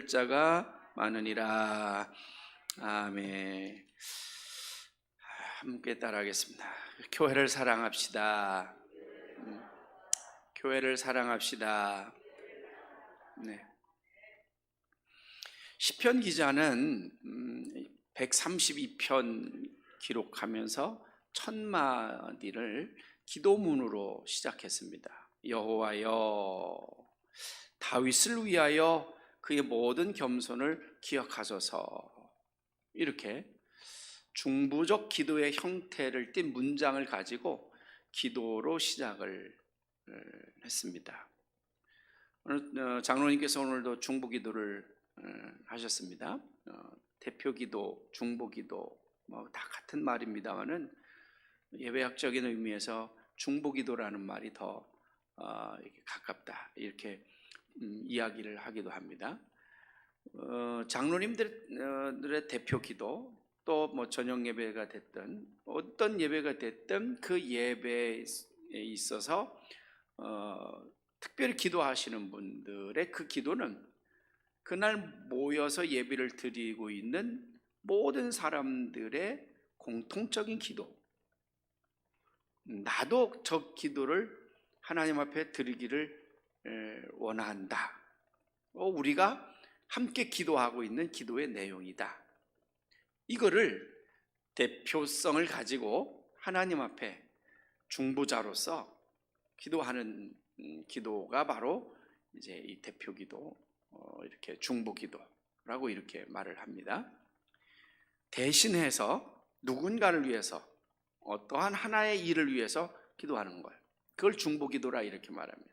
자가 많으니라. 아멘. 함께 따라하겠습니다. 교회를 사랑합시다. 교회를 사랑합시다. 네. 시편 기자는 132편 기록하면서 천마디를 기도문으로 시작했습니다. 여호와여, 다윗을 위하여 그의 모든 겸손을 기억하소서. 이렇게 중부적 기도의 형태를 띤 문장을 가지고 기도로 시작을 했습니다. 장로님께서 오늘도 중보기도를 하셨습니다. 대표기도, 중보기도 다 같은 말입니다만은 예배학적인 의미에서 중보기도라는 말이 더 가깝다, 이야기를 하기도 합니다. 장로님들의 대표기도, 또 저녁 예배가 됐든 어떤 예배가 됐든 그 예배에 있어서 특별히 기도하시는 분들의 그 기도는 그날 모여서 예배를 드리고 있는 모든 사람들의 공통적인 기도, 나도 저 기도를 하나님 앞에 드리기를 원한다, 우리가 함께 기도하고 있는 기도의 내용이다. 이거를 대표성을 가지고 하나님 앞에 중보자로서 기도하는 기도가 바로 이제 이 대표기도, 이렇게 중보기도라고 이렇게 말을 합니다. 대신해서 누군가를 위해서 어떠한 하나의 일을 위해서 기도하는 걸, 그걸 중보기도라 이렇게 말합니다.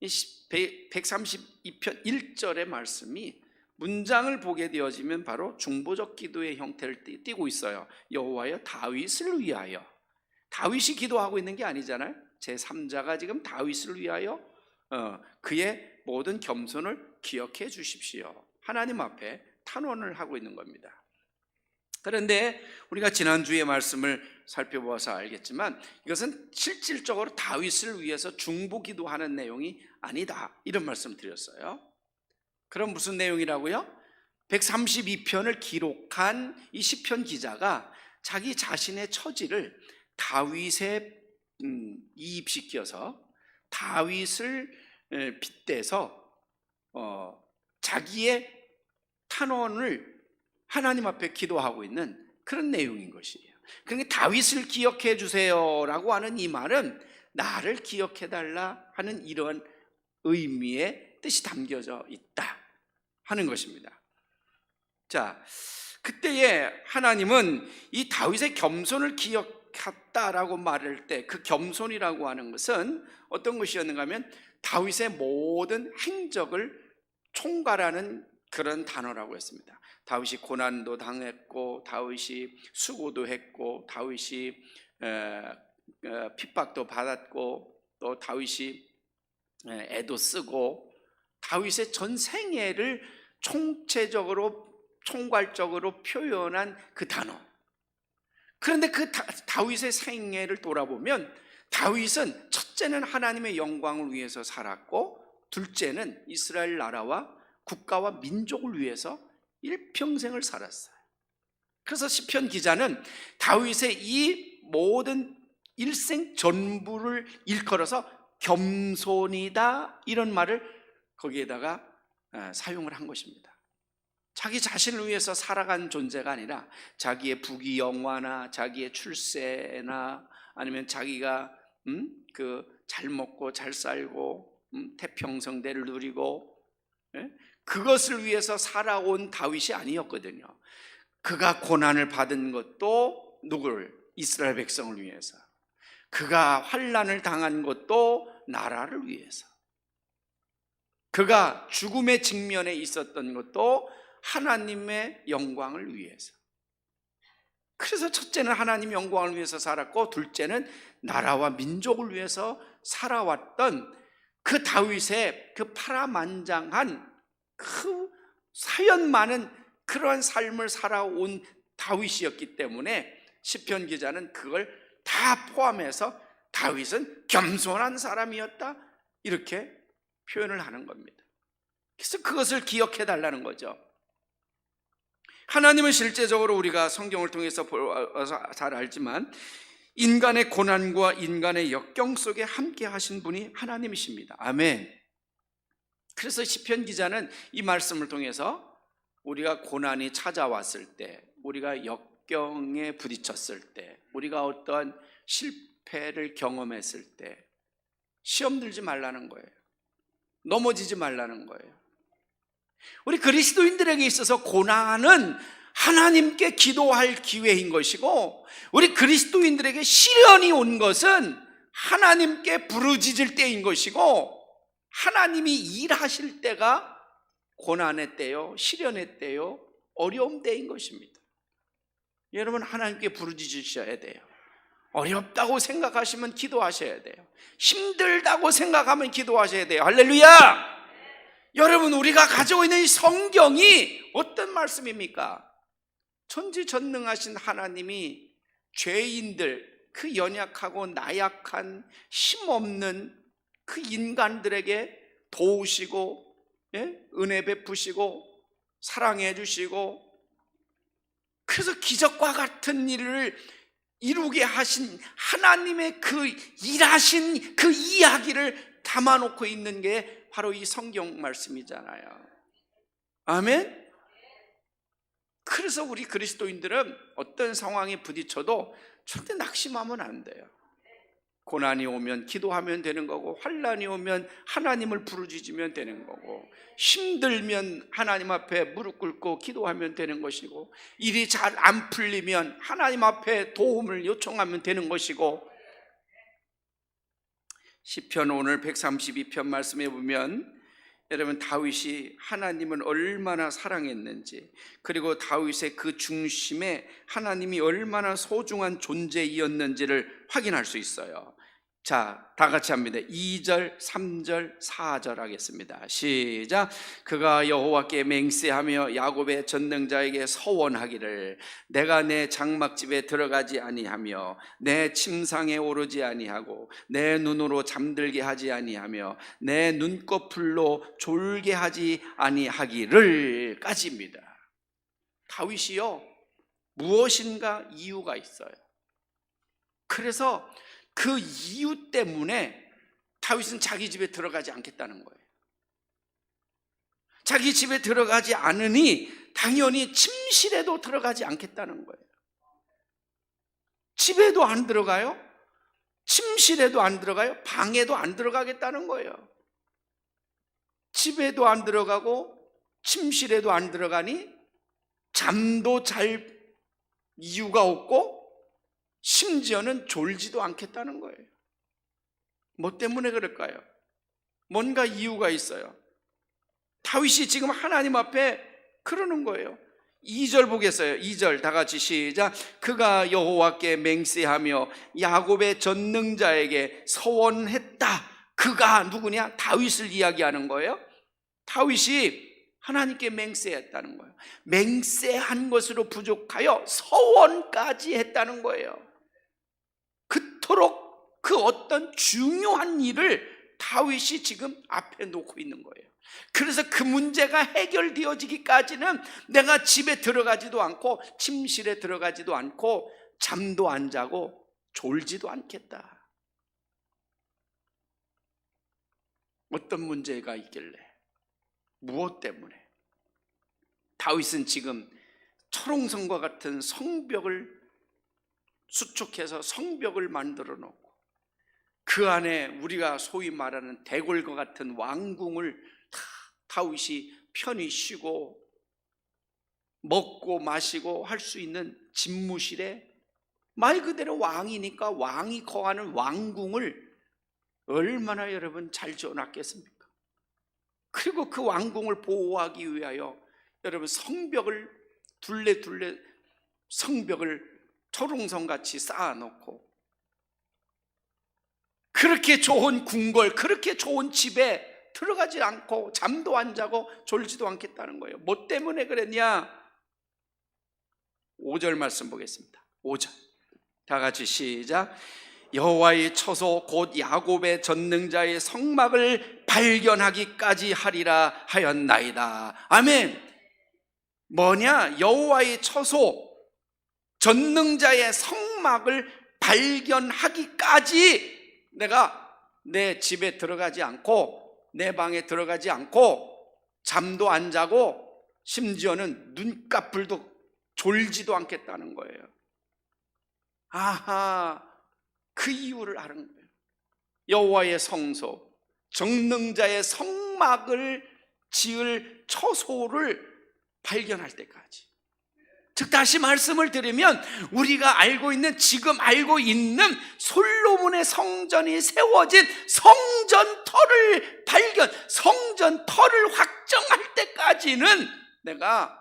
132편 1절의 말씀이 문장을 보게 되어지면 바로 중보적 기도의 형태를 띠고 있어요. 여호와여, 다윗을 위하여. 다윗이 기도하고 있는 게 아니잖아요. 제3자가 지금 다윗을 위하여 그의 모든 겸손을 기억해 주십시오. 하나님 앞에 탄원을 하고 있는 겁니다. 그런데 우리가 지난주의 말씀을 살펴보아서 알겠지만 이것은 실질적으로 다윗을 위해서 중보기도하는 내용이 아니다, 이런 말씀을 드렸어요. 그럼 무슨 내용이라고요? 132편을 기록한 이 시편 기자가 자기 자신의 처지를 다윗에 이입시켜서 다윗을 빗대서 자기의 탄원을 하나님 앞에 기도하고 있는 그런 내용인 것이에요. 그러니까 다윗을 기억해 주세요라고 하는 이 말은 나를 기억해 달라 하는 이런 의미의 뜻이 담겨져 있다 하는 것입니다. 자, 그때에 하나님은 이 다윗의 겸손을 기억했다라고 말할 때 그 겸손이라고 하는 것은 어떤 것이었는가 하면 다윗의 모든 행적을 총괄하는 그런 단어라고 했습니다. 다윗이 고난도 당했고, 다윗이 수고도 했고, 다윗이 핍박도 받았고, 또 다윗이 애도 쓰고, 다윗의 전 생애를 총체적으로 총괄적으로 표현한 그 단어. 그런데 그 다윗의 생애를 돌아보면 다윗은 첫째는 하나님의 영광을 위해서 살았고, 둘째는 이스라엘 나라와 국가와 민족을 위해서 일평생을 살았어요. 그래서 시편 기자는 다윗의 이 모든 일생 전부를 일컬어서 겸손이다, 이런 말을 거기에다가 사용을 한 것입니다. 자기 자신을 위해서 살아간 존재가 아니라 자기의 부귀영화나 자기의 출세나 아니면 자기가 잘 먹고 잘 살고 태평성대를 누리고 그것을 위해서 살아온 다윗이 아니었거든요. 그가 고난을 받은 것도 누구를? 이스라엘 백성을 위해서. 그가 환난을 당한 것도 나라를 위해서. 그가 죽음의 직면에 있었던 것도 하나님의 영광을 위해서. 그래서 첫째는 하나님 영광을 위해서 살았고, 둘째는 나라와 민족을 위해서 살아왔던 그 다윗의 그 파란만장한 그 사연 많은 그러한 삶을 살아온 다윗이었기 때문에 시편 기자는 그걸 다 포함해서 다윗은 겸손한 사람이었다, 이렇게 표현을 하는 겁니다. 그래서 그것을 기억해 달라는 거죠. 하나님은 실제적으로 우리가 성경을 통해서 보아서 잘 알지만 인간의 고난과 인간의 역경 속에 함께 하신 분이 하나님이십니다. 아멘. 그래서 시편 기자는 이 말씀을 통해서 우리가 고난이 찾아왔을 때, 우리가 역경에 부딪혔을 때, 우리가 어떠한 실패를 경험했을 때 시험 들지 말라는 거예요. 넘어지지 말라는 거예요. 우리 그리스도인들에게 있어서 고난은 하나님께 기도할 기회인 것이고, 우리 그리스도인들에게 시련이 온 것은 하나님께 부르짖을 때인 것이고, 하나님이 일하실 때가 고난의 때요, 시련의 때요, 어려움 때인 것입니다. 여러분, 하나님께 부르짖으셔야 돼요. 어렵다고 생각하시면 기도하셔야 돼요. 힘들다고 생각하면 기도하셔야 돼요. 할렐루야! 여러분, 우리가 가지고 있는 이 성경이 어떤 말씀입니까? 전지전능하신 하나님이 죄인들, 그 연약하고 나약한 힘없는 그 인간들에게 도우시고, 은혜 베푸시고 사랑해 주시고, 그래서 기적과 같은 일을 이루게 하신 하나님의 그 일하신 그 이야기를 담아놓고 있는 게 바로 이 성경 말씀이잖아요. 아멘. 그래서 우리 그리스도인들은 어떤 상황에 부딪혀도 절대 낙심하면 안 돼요. 고난이 오면 기도하면 되는 거고, 환난이 오면 하나님을 부르짖으면 되는 거고, 힘들면 하나님 앞에 무릎 꿇고 기도하면 되는 것이고, 일이 잘 안 풀리면 하나님 앞에 도움을 요청하면 되는 것이고, 시편 오늘 132편 말씀에 보면 여러분, 다윗이 하나님을 얼마나 사랑했는지, 그리고 다윗의 그 중심에 하나님이 얼마나 소중한 존재이었는지를 확인할 수 있어요. 자, 다 같이 합니다. 2절, 3절, 4절 하겠습니다. 시작. 그가 여호와께 맹세하며 야곱의 전능자에게 서원하기를, 내가 내 장막집에 들어가지 아니하며 내 침상에 오르지 아니하고 내 눈으로 잠들게 하지 아니하며 내 눈꺼풀로 졸게 하지 아니하기를 까지입니다. 다윗이요, 무엇인가 이유가 있어요. 그래서 그 이유 때문에 다윗은 자기 집에 들어가지 않겠다는 거예요. 자기 집에 들어가지 않으니 당연히 침실에도 들어가지 않겠다는 거예요. 집에도 안 들어가요, 침실에도 안 들어가요, 방에도 안 들어가겠다는 거예요. 집에도 안 들어가고 침실에도 안 들어가니 잠도 잘 이유가 없고 심지어는 졸지도 않겠다는 거예요. 뭐 때문에 그럴까요? 뭔가 이유가 있어요. 다윗이 지금 하나님 앞에 그러는 거예요. 2절 보겠어요. 2절 다 같이 시작. 그가 여호와께 맹세하며 야곱의 전능자에게 서원했다. 그가 누구냐? 다윗을 이야기하는 거예요. 다윗이 하나님께 맹세했다는 거예요. 맹세한 것으로 부족하여 서원까지 했다는 거예요. 그토록 그 어떤 중요한 일을 다윗이 지금 앞에 놓고 있는 거예요. 그래서 그 문제가 해결되어지기까지는 내가 집에 들어가지도 않고 침실에 들어가지도 않고 잠도 안 자고 졸지도 않겠다. 어떤 문제가 있길래, 무엇 때문에? 다윗은 지금 철옹성과 같은 성벽을 수축해서 성벽을 만들어 놓고 그 안에 우리가 소위 말하는 대궐과 같은 왕궁을 다윗이 편히 쉬고 먹고 마시고 할 수 있는 집무실에, 말 그대로 왕이니까 왕이 거하는 왕궁을 얼마나 여러분 잘 지어놨겠습니까? 그리고 그 왕궁을 보호하기 위하여 여러분 성벽을 둘레 성벽을 초롱성같이 쌓아놓고, 그렇게 좋은 궁궐, 그렇게 좋은 집에 들어가지 않고 잠도 안 자고 졸지도 않겠다는 거예요. 뭐 때문에 그랬냐? 5절 말씀 보겠습니다. 5절 다 같이 시작. 여호와의 처소 곧 야곱의 전능자의 성막을 발견하기까지 하리라 하였나이다. 아멘. 뭐냐? 여호와의 처소, 전능자의 성막을 발견하기까지 내가 내 집에 들어가지 않고 내 방에 들어가지 않고 잠도 안 자고 심지어는 눈꺼풀도 졸지도 않겠다는 거예요. 아하, 그 이유를 아는 거예요. 여호와의 성소, 전능자의 성막을 지을 처소를 발견할 때까지. 즉 다시 말씀을 드리면 우리가 알고 있는, 지금 알고 있는 솔로몬의 성전이 세워진 성전터를 성전터를 확정할 때까지는 내가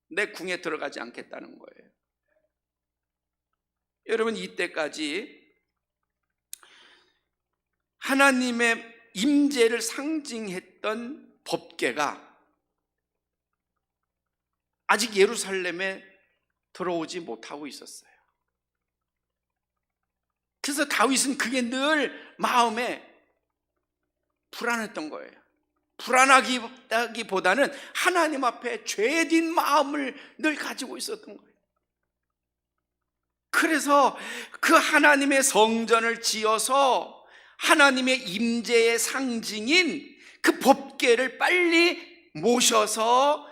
내 궁에 들어가지 않겠다는 거예요. 여러분, 이때까지 하나님의 임재를 상징했던 법궤가 아직 예루살렘에 들어오지 못하고 있었어요. 그래서 다윗은 그게 늘 마음에 불안했던 거예요. 불안하기보다는 하나님 앞에 죄진 마음을 늘 가지고 있었던 거예요. 그래서 그 하나님의 성전을 지어서 하나님의 임재의 상징인 그 법궤를 빨리 모셔서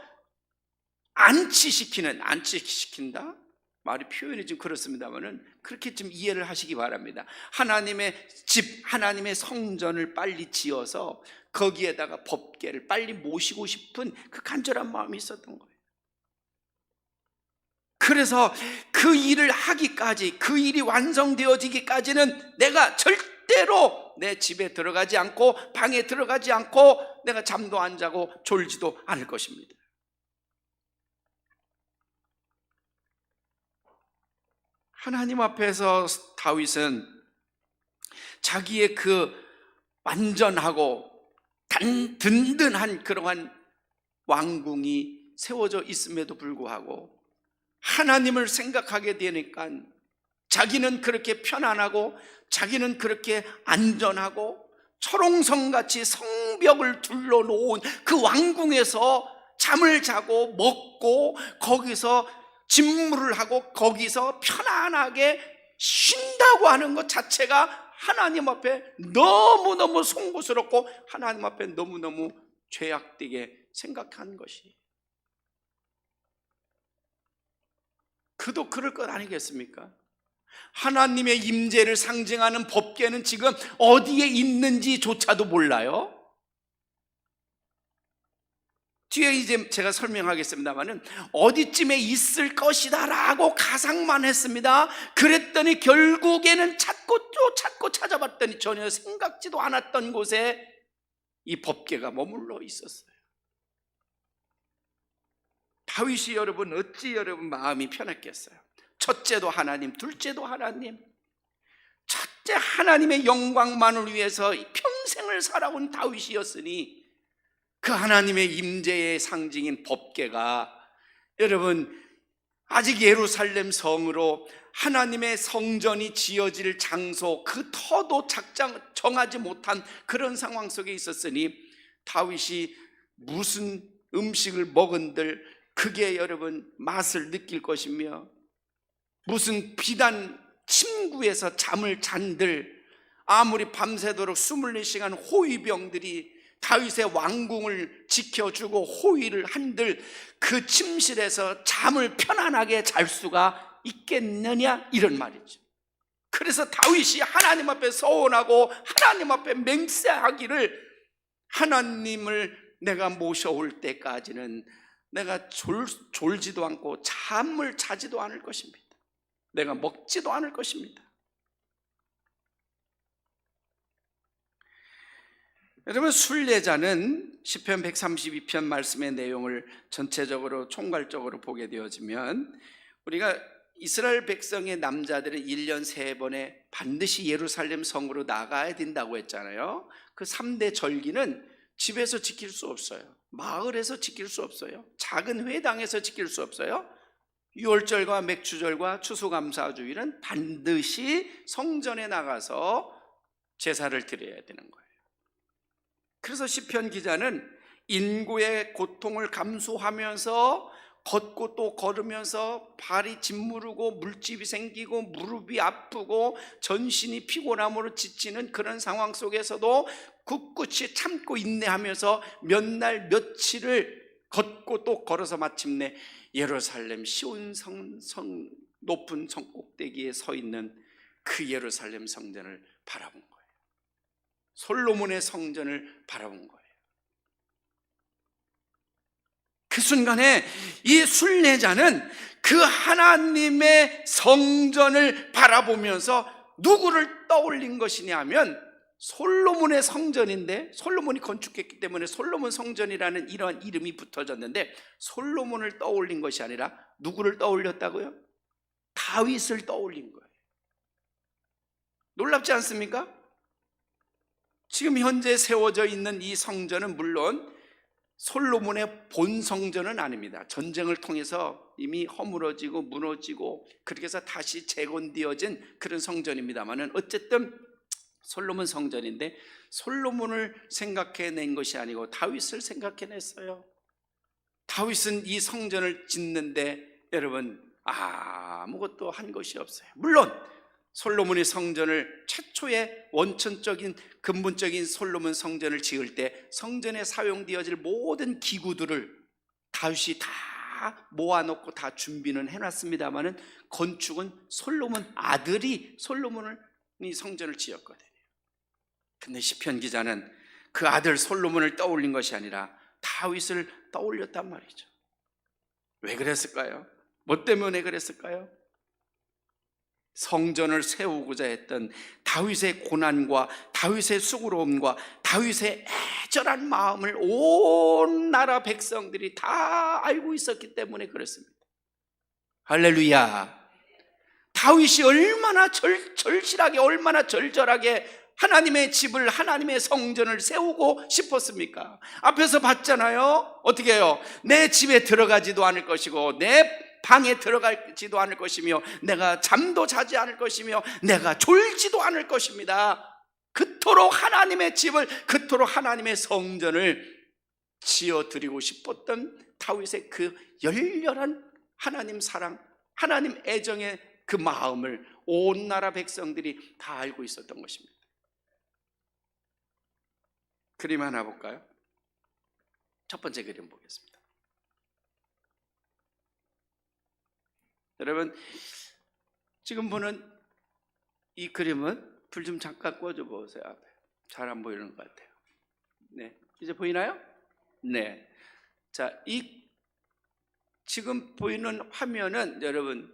안치시킨다? 말이 표현이 좀 그렇습니다만은 그렇게 좀 이해를 하시기 바랍니다. 하나님의 집, 하나님의 성전을 빨리 지어서 거기에다가 법궤를 빨리 모시고 싶은 그 간절한 마음이 있었던 거예요. 그래서 그 일을 하기까지, 그 일이 완성되어지기까지는 내가 절대로 내 집에 들어가지 않고 방에 들어가지 않고 내가 잠도 안 자고 졸지도 않을 것입니다. 하나님 앞에서 다윗은 자기의 그 완전하고 든든한 그러한 왕궁이 세워져 있음에도 불구하고 하나님을 생각하게 되니까 자기는 그렇게 편안하고 자기는 그렇게 안전하고 철옹성같이 성벽을 둘러놓은 그 왕궁에서 잠을 자고 먹고 거기서 진물을 하고 거기서 편안하게 쉰다고 하는 것 자체가 하나님 앞에 너무너무 송구스럽고 하나님 앞에 너무너무 죄악되게 생각한 것이, 그도 그럴 것 아니겠습니까? 하나님의 임재를 상징하는 법궤는 지금 어디에 있는지조차도 몰라요. 뒤에 이제 제가 설명하겠습니다만은 어디쯤에 있을 것이다 라고 가상만 했습니다. 그랬더니 결국에는 찾고 찾아봤더니 전혀 생각지도 않았던 곳에 이 법궤가 머물러 있었어요. 다윗이 여러분 어찌 여러분 마음이 편했겠어요? 첫째도 하나님, 둘째도 하나님. 첫째 하나님의 영광만을 위해서 평생을 살아온 다윗이었으니 그 하나님의 임재의 상징인 법궤가 여러분 아직 예루살렘 성으로 하나님의 성전이 지어질 장소, 그 터도 정하지 못한 그런 상황 속에 있었으니 다윗이 무슨 음식을 먹은들 그게 여러분 맛을 느낄 것이며 무슨 비단 침구에서 잠을 잔들 아무리 밤새도록 24시간 호위병들이 다윗의 왕궁을 지켜주고 호위를 한들 그 침실에서 잠을 편안하게 잘 수가 있겠느냐 이런 말이죠. 그래서 다윗이 하나님 앞에 서원하고 하나님 앞에 맹세하기를 하나님을 내가 모셔올 때까지는 내가 졸지도 않고 잠을 자지도 않을 것입니다. 내가 먹지도 않을 것입니다. 여러분, 순례자는 시편 132편 말씀의 내용을 전체적으로 총괄적으로 보게 되어지면 우리가 이스라엘 백성의 남자들은 1년 3번에 반드시 예루살렘 성으로 나가야 된다고 했잖아요. 그 3대 절기는 집에서 지킬 수 없어요. 마을에서 지킬 수 없어요. 작은 회당에서 지킬 수 없어요. 유월절과 맥주절과 추수감사주일은 반드시 성전에 나가서 제사를 드려야 되는 거예요. 그래서 시편 기자는 인고의 고통을 감수하면서 걷고 또 걸으면서 발이 짓무르고 물집이 생기고 무릎이 아프고 전신이 피곤함으로 지치는 그런 상황 속에서도 굳굳이 참고 인내하면서 몇 날 며칠을 걷고 또 걸어서 마침내 예루살렘 시온 높은 성 꼭대기에 서 있는 그 예루살렘 성전을 바라본 거예요. 솔로몬의 성전을 바라본 거예요. 그 순간에 이 순례자는 그 하나님의 성전을 바라보면서 누구를 떠올린 것이냐 하면 솔로몬의 성전인데, 솔로몬이 건축했기 때문에 솔로몬 성전이라는 이런 이름이 붙어졌는데, 솔로몬을 떠올린 것이 아니라 누구를 떠올렸다고요? 다윗을 떠올린 거예요. 놀랍지 않습니까? 지금 현재 세워져 있는 이 성전은 물론 솔로몬의 본 성전은 아닙니다. 전쟁을 통해서 이미 허물어지고 무너지고 그렇게 해서 다시 재건되어진 그런 성전입니다만은, 어쨌든 솔로몬 성전인데 솔로몬을 생각해낸 것이 아니고 다윗을 생각해냈어요. 다윗은 이 성전을 짓는데 여러분 아무것도 한 것이 없어요. 물론 솔로몬의 성전을 최초의 원천적인 근본적인 솔로몬 성전을 지을 때 성전에 사용되어질 모든 기구들을 다윗이 다 모아놓고 다 준비는 해놨습니다마는 건축은 솔로몬 아들이 솔로몬이 성전을 지었거든요. 근데 시편 기자는 그 아들 솔로몬을 떠올린 것이 아니라 다윗을 떠올렸단 말이죠. 왜 그랬을까요? 뭐 때문에 그랬을까요? 성전을 세우고자 했던 다윗의 고난과 다윗의 수고로움과 다윗의 애절한 마음을 온 나라 백성들이 다 알고 있었기 때문에 그렇습니다. 할렐루야. 다윗이 얼마나 절실하게, 얼마나 절절하게 하나님의 집을, 하나님의 성전을 세우고 싶었습니까? 앞에서 봤잖아요. 어떻게 해요? 내 집에 들어가지도 않을 것이고 내 방에 들어가지도 않을 것이며 내가 잠도 자지 않을 것이며 내가 졸지도 않을 것입니다. 그토록 하나님의 집을, 그토록 하나님의 성전을 지어드리고 싶었던 다윗의 그 열렬한 하나님 사랑, 하나님 애정의 그 마음을 온 나라 백성들이 다 알고 있었던 것입니다. 그림 하나 볼까요? 첫 번째 그림 보겠습니다. 여러분, 지금 보는 이 그림은 불 좀 잠깐 꺼줘 보세요. 앞에 잘 안 보이는 것 같아요. 네, 이제 보이나요? 네. 자, 이 지금 보이는 화면은 여러분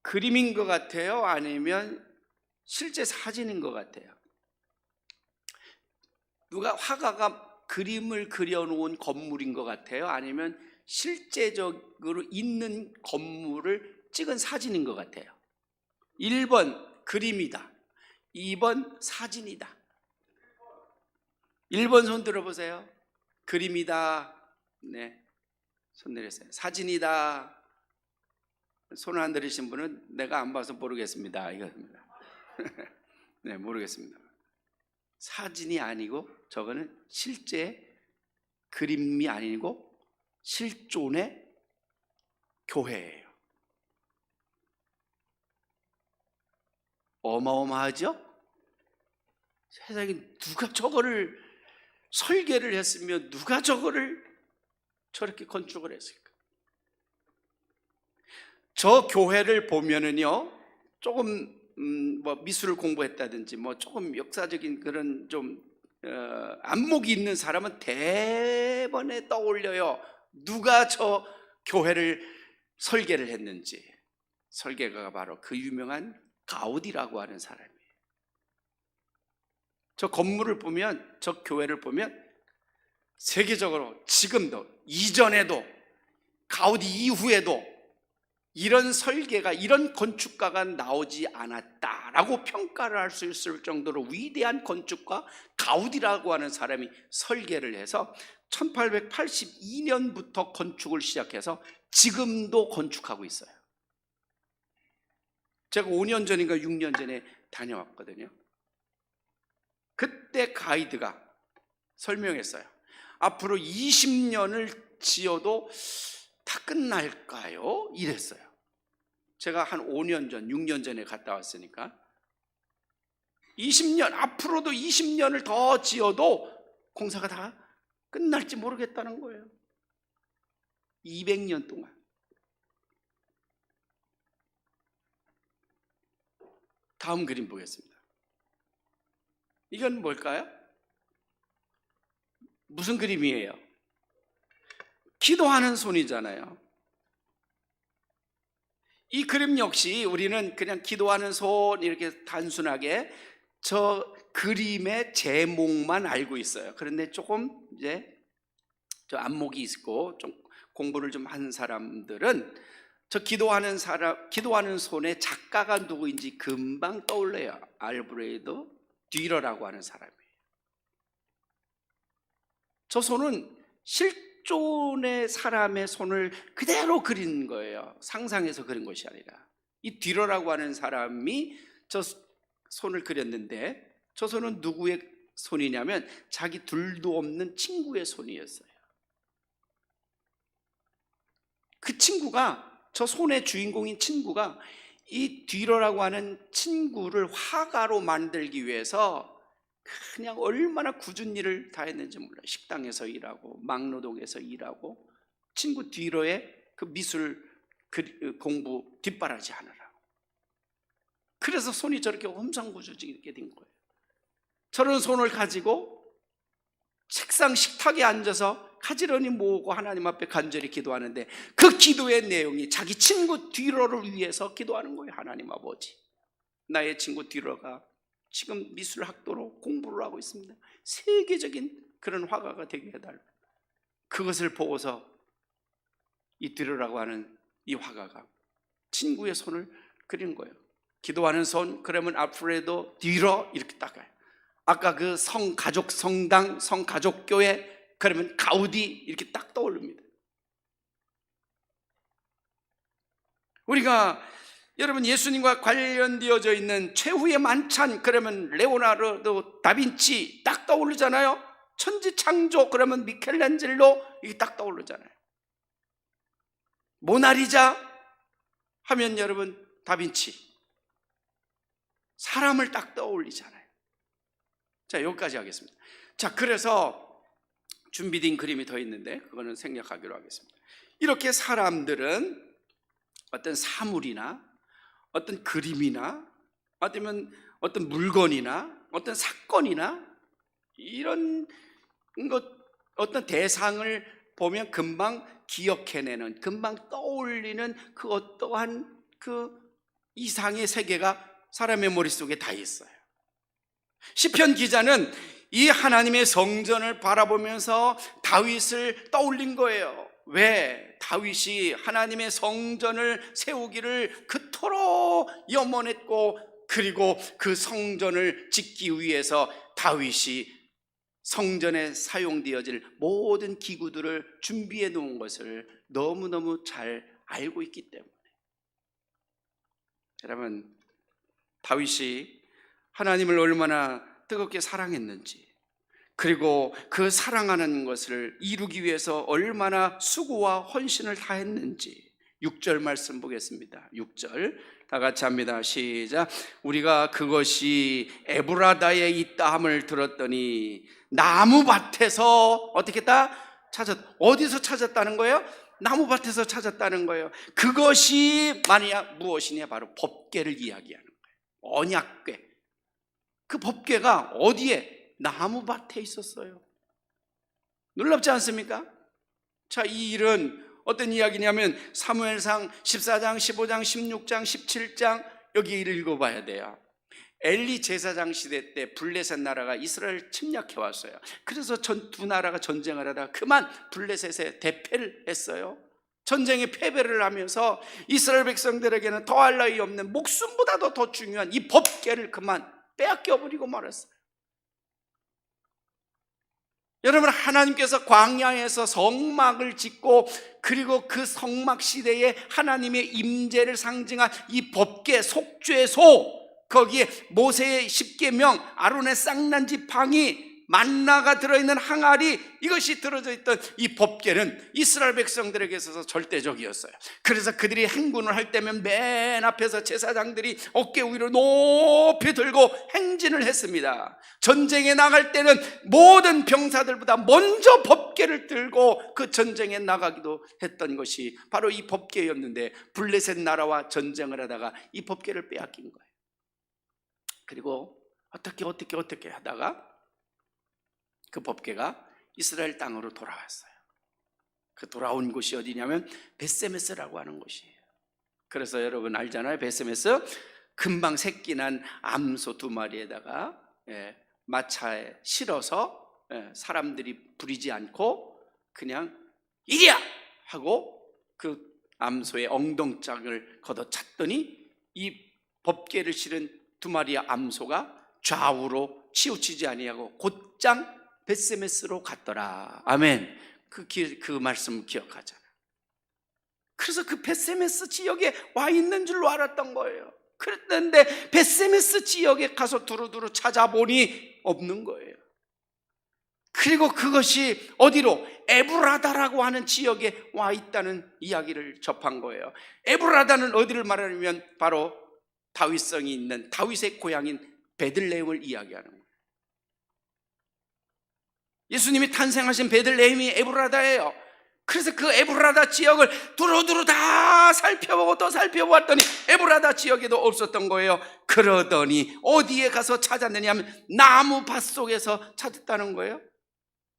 그림인 것 같아요? 아니면 실제 사진인 것 같아요? 누가 화가가 그림을 그려놓은 건물인 것 같아요? 아니면 실제적으로 있는 건물을 찍은 사진인 것 같아요? 1번 그림이다, 2번 사진이다. 1번 손 들어보세요. 그림이다. 네, 손 내렸어요. 사진이다. 손을 안 들으신 분은 내가 안 봐서 모르겠습니다 이겁니다. 네, 모르겠습니다. 사진이 아니고 저거는 실제 그림이 아니고 실존의 교회예요. 어마어마하죠? 세상에 누가 저거를 설계를 했으며 누가 저거를 저렇게 건축을 했을까? 저 교회를 보면은요, 조금 뭐 미술을 공부했다든지 뭐 조금 역사적인 그런 좀 안목이 있는 사람은 대번에 떠올려요. 누가 저 교회를 설계를 했는지. 설계가가 바로 그 유명한 가우디라고 하는 사람이에요. 저 건물을 보면, 저 교회를 보면 세계적으로 지금도, 이전에도, 가우디 이후에도 이런 설계가, 이런 건축가가 나오지 않았다라고 평가를 할 수 있을 정도로 위대한 건축가 가우디라고 하는 사람이 설계를 해서 1882년부터 건축을 시작해서 지금도 건축하고 있어요. 제가 5년 전인가 6년 전에 다녀왔거든요. 그때 가이드가 설명했어요. 앞으로 20년을 지어도 다 끝날까요? 이랬어요. 제가 한 5년 전, 6년 전에 갔다 왔으니까 20년, 앞으로도 20년을 더 지어도 공사가 다 끝날지 모르겠다는 거예요. 200년 동안. 다음 그림 보겠습니다. 이건 뭘까요? 무슨 그림이에요? 기도하는 손이잖아요. 이 그림 역시 우리는 그냥 기도하는 손 이렇게 단순하게 저 그림의 제목만 알고 있어요. 그런데 조금 이제 저 안목이 있고 좀 공부를 좀 한 사람들은 저 기도하는 손의 작가가 누구인지 금방 떠올려요. 알브레이드 듀러라고 하는 사람이에요. 저 손은 실존의 사람의 손을 그대로 그린 거예요. 상상해서 그린 것이 아니라. 이 듀러라고 하는 사람이 저 손을 그렸는데, 저 손은 누구의 손이냐면 자기 둘도 없는 친구의 손이었어요. 그 친구가, 저 손의 주인공인 친구가 이 듀러라고 하는 친구를 화가로 만들기 위해서 그냥 얼마나 굳은 일을 다 했는지 몰라요. 식당에서 일하고 막노동에서 일하고 친구 듀러의 그 미술 공부 뒷바라지 하느라고. 그래서 손이 저렇게 험상궂어지게 된 거예요. 저런 손을 가지고 책상 식탁에 앉아서 가지런히 모으고 하나님 앞에 간절히 기도하는데, 그 기도의 내용이 자기 친구 듀러를 위해서 기도하는 거예요. 하나님 아버지, 나의 친구 듀러가 지금 미술학도로 공부를 하고 있습니다. 세계적인 그런 화가가 되게 해달라. 그것을 보고서 이 듀러라고 하는 이 화가가 친구의 손을 그린 거예요. 기도하는 손, 그러면 알프레도 듀러 이렇게 닦아요. 아까 그 성가족 성당, 성가족교회, 그러면 가우디 이렇게 딱 떠오릅니다. 우리가 여러분 예수님과 관련되어져 있는 최후의 만찬, 그러면 레오나르도 다빈치 딱 떠오르잖아요. 천지창조, 그러면 미켈란젤로 이게 딱 떠오르잖아요. 모나리자 하면 여러분 다빈치, 사람을 딱 떠올리잖아요. 자, 여기까지 하겠습니다. 자, 그래서 준비된 그림이 더 있는데 그거는 생략하기로 하겠습니다. 이렇게 사람들은 어떤 사물이나 어떤 그림이나 아니면 어떤 물건이나 어떤 사건이나 이런 것, 어떤 대상을 보면 금방 기억해내는, 금방 떠올리는 그 어떠한 그 이상의 세계가 사람의 머릿속에 다 있어요. 시편 기자는 이 하나님의 성전을 바라보면서 다윗을 떠올린 거예요. 왜? 다윗이 하나님의 성전을 세우기를 그토록 염원했고, 그리고 그 성전을 짓기 위해서 다윗이 성전에 사용되어질 모든 기구들을 준비해 놓은 것을 너무너무 잘 알고 있기 때문에. 여러분, 다윗이 하나님을 얼마나 뜨겁게 사랑했는지, 그리고 그 사랑하는 것을 이루기 위해서 얼마나 수고와 헌신을 다했는지 6절 말씀 보겠습니다. 6절 다 같이 합니다. 시작. 우리가 그것이 에브라다에 있다 함을 들었더니 나무밭에서 어떻게 했다? 어디서 찾았다는 거예요? 나무밭에서 찾았다는 거예요. 그것이 만약 무엇이냐? 바로 법궤를 이야기하는 거예요. 언약궤. 그 법궤가 어디에? 나무밭에 있었어요. 놀랍지 않습니까? 자, 이 일은 어떤 이야기냐면 사무엘상 14장, 15장, 16장, 17장 여기 읽어봐야 돼요. 엘리 제사장 시대 때 블레셋 나라가 이스라엘 침략해 왔어요. 그래서 두 나라가 전쟁을 하다가 그만 블레셋에 대패를 했어요. 전쟁에 패배를 하면서 이스라엘 백성들에게는 더할 나위 없는 목숨보다도 더 중요한 이 법궤를 그만 빼앗겨 버리고 말았어요. 여러분, 하나님께서 광야에서 성막을 짓고, 그리고 그 성막 시대에 하나님의 임재를 상징한 이 법궤, 속죄소, 거기에 모세의 십계명, 아론의 쌍난 지팡이, 만나가 들어있는 항아리, 이것이 들어져 있던 이 법궤는 이스라엘 백성들에게 있어서 절대적이었어요. 그래서 그들이 행군을 할 때면 맨 앞에서 제사장들이 어깨 위로 높이 들고 행진을 했습니다. 전쟁에 나갈 때는 모든 병사들보다 먼저 법궤를 들고 그 전쟁에 나가기도 했던 것이 바로 이 법궤였는데, 블레셋 나라와 전쟁을 하다가 이 법궤를 빼앗긴 거예요. 그리고 어떻게 하다가 그 법궤가 이스라엘 땅으로 돌아왔어요. 그 돌아온 곳이 어디냐면 벳세메스라고 하는 곳이에요. 그래서 여러분 알잖아요. 벳세메스, 금방 새끼 난 암소 2마리에다가 마차에 실어서 사람들이 부리지 않고 그냥 이리야 하고 그 암소의 엉덩짝을 걷어찼더니 이 법궤를 실은 2마리의 암소가 좌우로 치우치지 아니하고 곧장 벳세메스로 갔더라. 아멘. 그 말씀 기억하잖아요. 그래서 그 벳세메스 지역에 와 있는 줄로 알았던 거예요. 그랬는데 벳세메스 지역에 가서 두루두루 찾아보니 없는 거예요. 그리고 그것이 어디로? 에브라다라고 하는 지역에 와 있다는 이야기를 접한 거예요. 에브라다는 어디를 말하냐면 바로 다윗성이 있는 다윗의 고향인 베들레헴을 이야기하는 거예요. 예수님이 탄생하신 베들레헴이 에브라다예요. 그래서 그 에브라다 지역을 두루두루 다 살펴보고 또 살펴보았더니 에브라다 지역에도 없었던 거예요. 그러더니 어디에 가서 찾았느냐면 나무밭 속에서 찾았다는 거예요.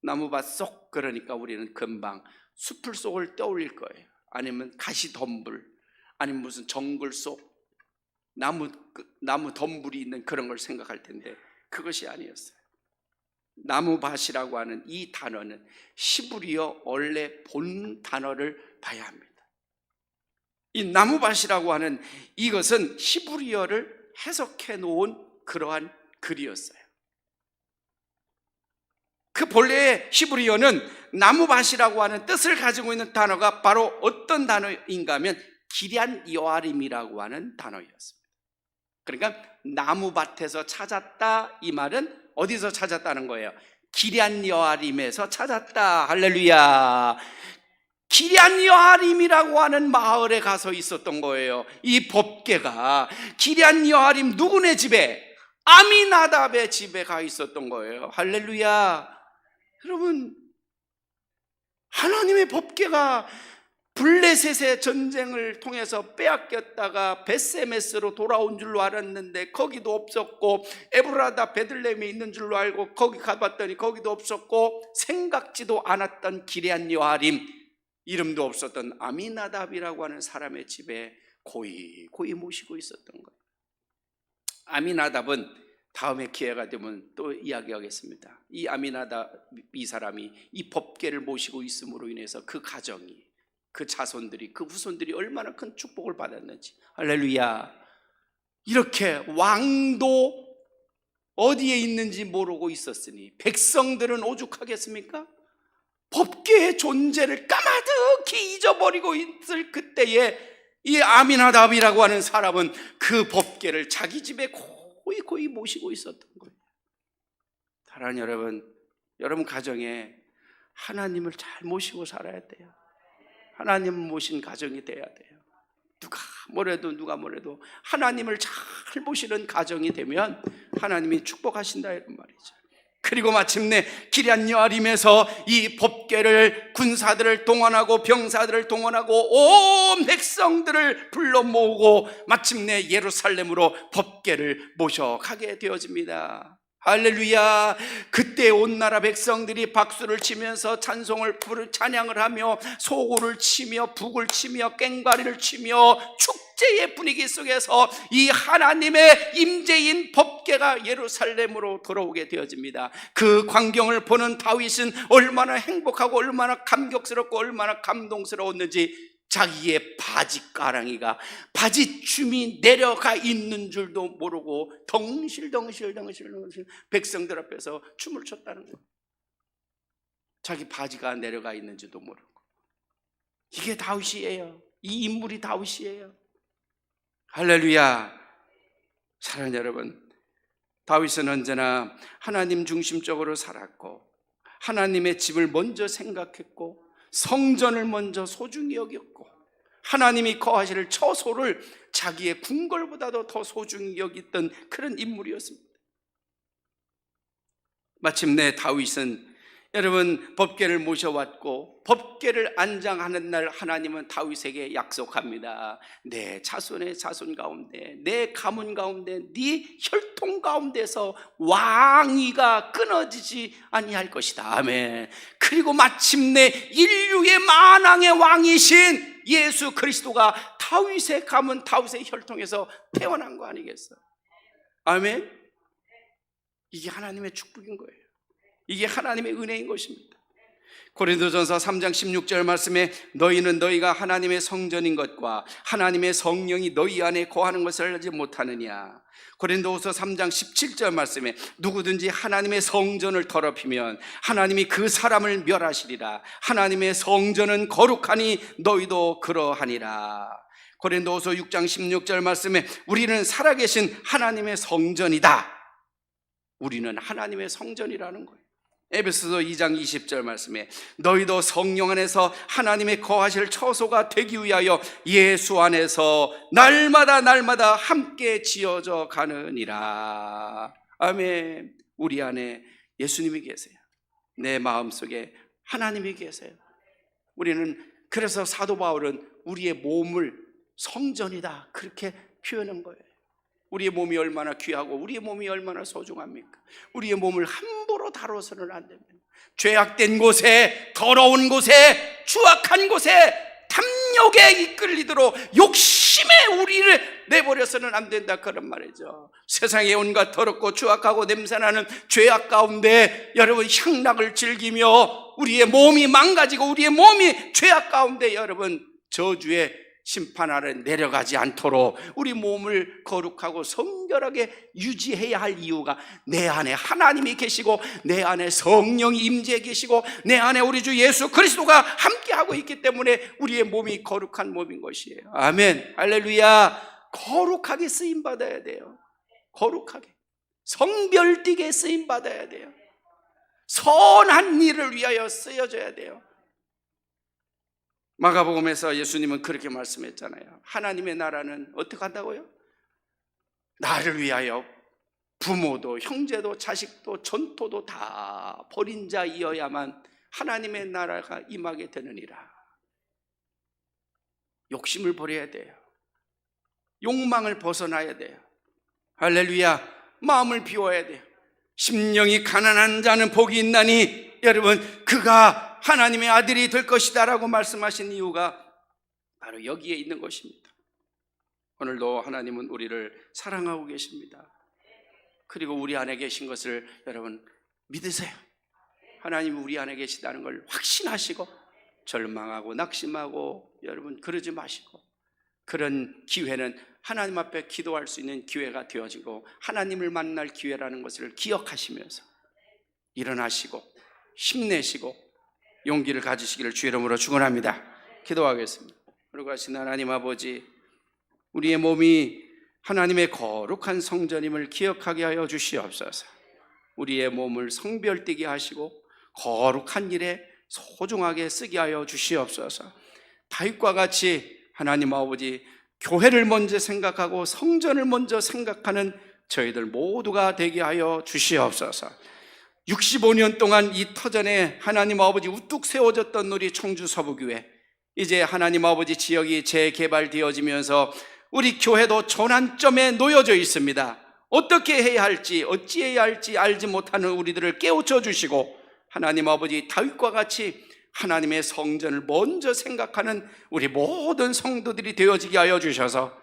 나무밭 속, 그러니까 우리는 금방 숲을 속을 떠올릴 거예요. 아니면 가시덤불, 아니면 무슨 정글 속 나무 덤불이 있는 그런 걸 생각할 텐데 그것이 아니었어요. 나무밭이라고 하는 이 단어는 히브리어 원래 본 단어를 봐야 합니다. 이 나무밭이라고 하는 이것은 히브리어를 해석해 놓은 그러한 글이었어요. 그 본래의 히브리어는 나무밭이라고 하는 뜻을 가지고 있는 단어가 바로 어떤 단어인가 하면 기럇 여아림이라고 하는 단어였습니다. 그러니까 나무밭에서 찾았다, 이 말은 어디서 찾았다는 거예요? 기럇 여아림에서 찾았다. 할렐루야. 기럇 여아림이라고 하는 마을에 가서 있었던 거예요. 이 법궤가 기럇 여아림 누구네 집에? 아미나답의 집에 가 있었던 거예요. 할렐루야. 여러분, 하나님의 법궤가 블레셋의 전쟁을 통해서 빼앗겼다가 벳세메스로 돌아온 줄로 알았는데 거기도 없었고, 에브라다 베들레헴에 있는 줄로 알고 거기 가봤더니 거기도 없었고, 생각지도 않았던 기럇 여아림, 이름도 없었던 아미나답이라고 하는 사람의 집에 고이 모시고 있었던 거예요. 아미나답은 다음에 기회가 되면 또 이야기하겠습니다. 이 아미나답, 이 사람이 이 법궤를 모시고 있음으로 인해서 그 가정이, 그 자손들이, 그 후손들이 얼마나 큰 축복을 받았는지. 할렐루야. 이렇게 왕도 어디에 있는지 모르고 있었으니 백성들은 오죽하겠습니까? 법궤의 존재를 까마득히 잊어버리고 있을 그때에 이 아미나답이라고 하는 사람은 그 법궤를 자기 집에 고이 모시고 있었던 거예요. 사랑하는 여러분 가정에 하나님을 잘 모시고 살아야 돼요. 하나님 모신 가정이 돼야 돼요. 누가 뭐래도 하나님을 잘 모시는 가정이 되면 하나님이 축복하신다, 이런 말이죠. 그리고 마침내 기럇 여아림에서 이 법궤를, 군사들을 동원하고 병사들을 동원하고 온 백성들을 불러 모으고 마침내 예루살렘으로 법궤를 모셔가게 되어집니다. 할렐루야. 그때 온 나라 백성들이 박수를 치면서 찬양을 하며 소고를 치며 북을 치며 꽹과리를 치며 축제의 분위기 속에서 이 하나님의 임재인 법궤가 예루살렘으로 돌아오게 되어집니다. 그 광경을 보는 다윗은 얼마나 행복하고 얼마나 감격스럽고 얼마나 감동스러웠는지 자기의 바지가랑이가 바지춤이 내려가 있는 줄도 모르고 덩실덩실 백성들 앞에서 춤을 췄다는 거예요. 자기 바지가 내려가 있는지도 모르고. 이게 다윗이에요. 이 인물이 다윗이에요. 할렐루야. 사랑하는 여러분, 다윗은 언제나 하나님 중심적으로 살았고 하나님의 집을 먼저 생각했고 성전을 먼저 소중히 여겼고 하나님이 거하실 처소를 자기의 궁궐보다도 더 소중히 여겼던 그런 인물이었습니다. 마침내 다윗은 여러분 법궤를 모셔왔고 법궤를 안장하는 날 하나님은 다윗에게 약속합니다. 내 자손의 자손 가운데, 내 가문 가운데, 네 혈통 가운데서 왕위가 끊어지지 아니할 것이다. 아멘. 그리고 마침내 인류의 만왕의 왕이신 예수 그리스도가 다윗의 가문, 다윗의 혈통에서 태어난 거 아니겠어요? 아멘. 이게 하나님의 축복인 거예요. 이게 하나님의 은혜인 것입니다. 고린도전서 3장 16절 말씀에 너희는 너희가 하나님의 성전인 것과 하나님의 성령이 너희 안에 거하는 것을 알지 못하느냐. 고린도후서 3장 17절 말씀에 누구든지 하나님의 성전을 더럽히면 하나님이 그 사람을 멸하시리라. 하나님의 성전은 거룩하니 너희도 그러하니라. 고린도후서 6장 16절 말씀에 우리는 살아계신 하나님의 성전이다. 우리는 하나님의 성전이라는 거예요. 에베소서 2장 20절 말씀에 너희도 성령 안에서 하나님의 거하실 처소가 되기 위하여 예수 안에서 날마다 함께 지어져 가느니라. 아멘. 우리 안에 예수님이 계세요. 내 마음속에 하나님이 계세요. 우리는 그래서 사도 바울은 우리의 몸을 성전이다 그렇게 표현한 거예요. 우리의 몸이 얼마나 귀하고 우리의 몸이 얼마나 소중합니까? 우리의 몸을 함부로 다뤄서는 안 됩니다. 죄악된 곳에, 더러운 곳에, 추악한 곳에 탐욕에 이끌리도록 욕심에 우리를 내버려서는 안 된다 그런 말이죠. 세상에 온갖 더럽고 추악하고 냄새나는 죄악 가운데 여러분 향락을 즐기며 우리의 몸이 망가지고 우리의 몸이 죄악 가운데 여러분 저주의 심판 아래 내려가지 않도록 우리 몸을 거룩하고 성결하게 유지해야 할 이유가 내 안에 하나님이 계시고 내 안에 성령이 임재해 계시고 내 안에 우리 주 예수 그리스도가 함께하고 있기 때문에 우리의 몸이 거룩한 몸인 것이에요. 아멘. 할렐루야. 거룩하게 쓰임받아야 돼요. 거룩하게 성별되게 쓰임받아야 돼요. 선한 일을 위하여 쓰여져야 돼요. 마가복음에서 예수님은 그렇게 말씀했잖아요. 하나님의 나라는 어떻게 한다고요? 나를 위하여 부모도 형제도 자식도 전토도 다 버린 자이어야만 하나님의 나라가 임하게 되느니라. 욕심을 버려야 돼요. 욕망을 벗어나야 돼요. 할렐루야. 마음을 비워야 돼요. 심령이 가난한 자는 복이 있나니 여러분 그가 하나님의 아들이 될 것이다 라고 말씀하신 이유가 바로 여기에 있는 것입니다. 오늘도 하나님은 우리를 사랑하고 계십니다. 그리고 우리 안에 계신 것을 여러분 믿으세요. 하나님이 우리 안에 계시다는 걸 확신하시고 절망하고 낙심하고 여러분 그러지 마시고 그런 기회는 하나님 앞에 기도할 수 있는 기회가 되어지고 하나님을 만날 기회라는 것을 기억하시면서 일어나시고 힘내시고 용기를 가지시기를 주 이름으로 축원합니다. 기도하겠습니다. 그리고 하신 하나님 아버지, 우리의 몸이 하나님의 거룩한 성전임을 기억하게 하여 주시옵소서. 우리의 몸을 성별되게 하시고 거룩한 일에 소중하게 쓰게 하여 주시옵소서. 다윗과 같이 하나님 아버지 교회를 먼저 생각하고 성전을 먼저 생각하는 저희들 모두가 되게 하여 주시옵소서. 65년 동안 이 터전에 하나님 아버지 우뚝 세워졌던 우리 청주 서부교회, 이제 하나님 아버지 지역이 재개발되어지면서 우리 교회도 전환점에 놓여져 있습니다. 어떻게 해야 할지 어찌해야 할지 알지 못하는 우리들을 깨우쳐 주시고 하나님 아버지 다윗과 같이 하나님의 성전을 먼저 생각하는 우리 모든 성도들이 되어지게 하여 주셔서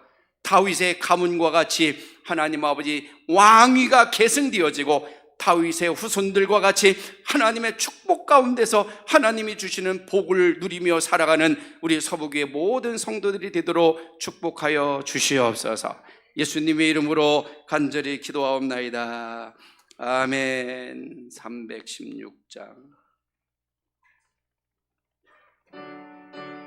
다윗의 가문과 같이 하나님 아버지 왕위가 계승되어지고 다윗의 후손들과 같이 하나님의 축복 가운데서 하나님이 주시는 복을 누리며 살아가는 우리 서부교의 모든 성도들이 되도록 축복하여 주시옵소서. 예수님의 이름으로 간절히 기도하옵나이다. 아멘. 316장